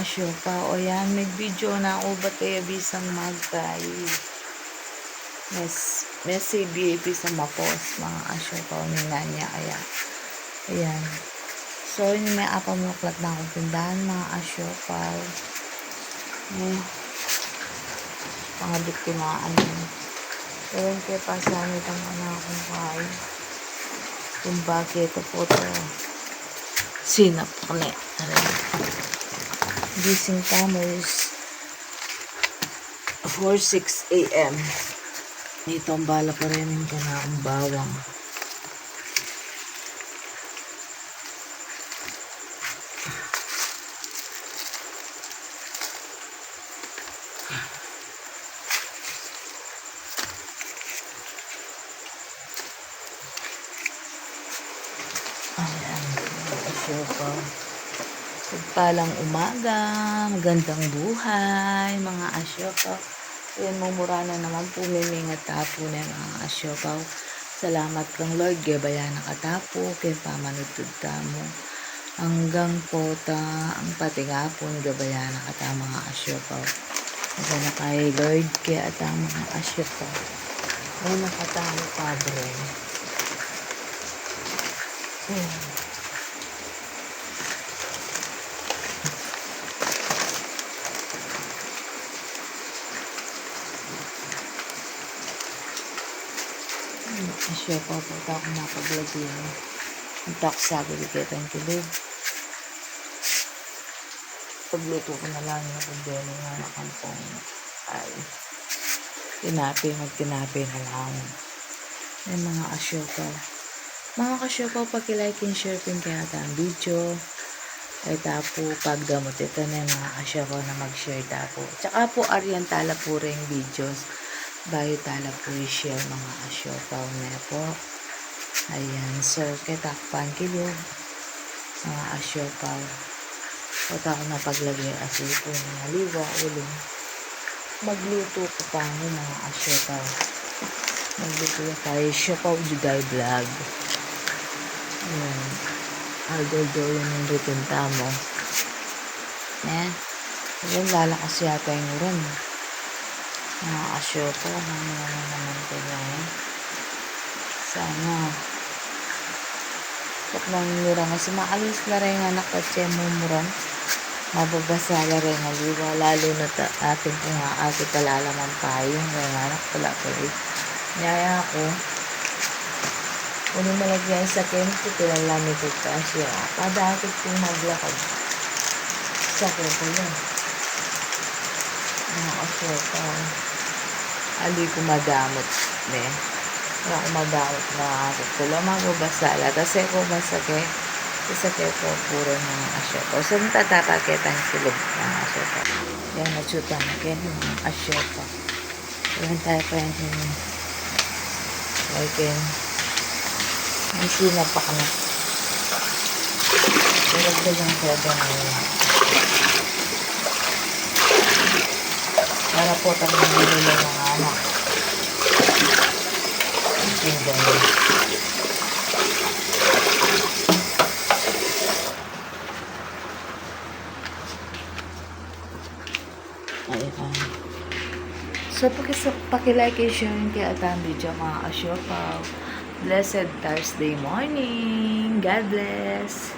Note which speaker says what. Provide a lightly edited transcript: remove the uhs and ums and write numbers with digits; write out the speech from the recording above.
Speaker 1: asyopa. O yan, may video na ako ba tayo bisang magkay. May CBAP sa mapos, mga asyopa o niya. Ayan. So, yun may apamuklat na akong tindahan, mga asyopa. Mga biktimaan yun. Ewan kayo pasanit ang anak kong kain. Kung bakit ito po ito. Sinap ko na. Gising kamo is 4:06 a.m. Dito ang bala pa rin ka na ang bawang. Ayan, asyopa. Pagpalang umaga, magandang buhay, mga asyopa. Ayan, mumura na naman po mimingat tapo na mga asyopa. Salamat kang Lord, gabayan na katapo, kay pamanutod mo. Hanggang po ang patingapon, gabayan na kata mga asyopa. Aga na kay Lord, kaya atang mga asyopa. Ay nakatamo Padre. Asyopa po ako napaglagyan. Punta ko sabi ko kaya thank you Lord. Pagluto ko na lang na kung dyan nga nakampong ay magtinapi na lang. Ay mga asyopa. Mga kasyopa, pag-like and share pin kaya ang video. Ay tapo pagdamot ito na mga kasyopa na mag-share tapo. Tsaka po Arian tala po rin videos. Bayo tala po i-share mga kasyopa na po. Ayan, so kitakpan kilo mga asyopa. Pata ko na paglagay asipon ng liwa ulo. Magluto ko pa mga asyopa. Magluto tayo Siopaw Juday Vlog. Ayan. Aldo yung routine tamo. Ayan. Ayan, lalakas yata yung uran. Mga asyopa. Naman ko yan. Sana. Kap nang mura nga. Si maalis na rin anak at siya mumuran. Mababasa na rin nga liwa. Lalo na atin po nga ate talalaman tayo. Ngayon anak pala ko eh. Nyaya ako. Kung malagyan sa kento, tilalami ko ka siya. Padakit kong maglakad. Sa ko yan. Mga asyopa. Ali ko madamot. Wala ko madamot na ako. Tula magbabasala. Kasi ko masakit. Isakit ko puro mga asyopa. So, natatapakitan silog mga asyopa. Yan, natsutan akin mga asyopa. Yan tayo pa yung ang sinap pa ka na. Nalagdag ang sada na yun. Para po tayo nililo ng anak. Ang tinda niya. Ayan. So, pakilike and share kaya atang video mga asyopa. Blessed Thursday morning. God bless.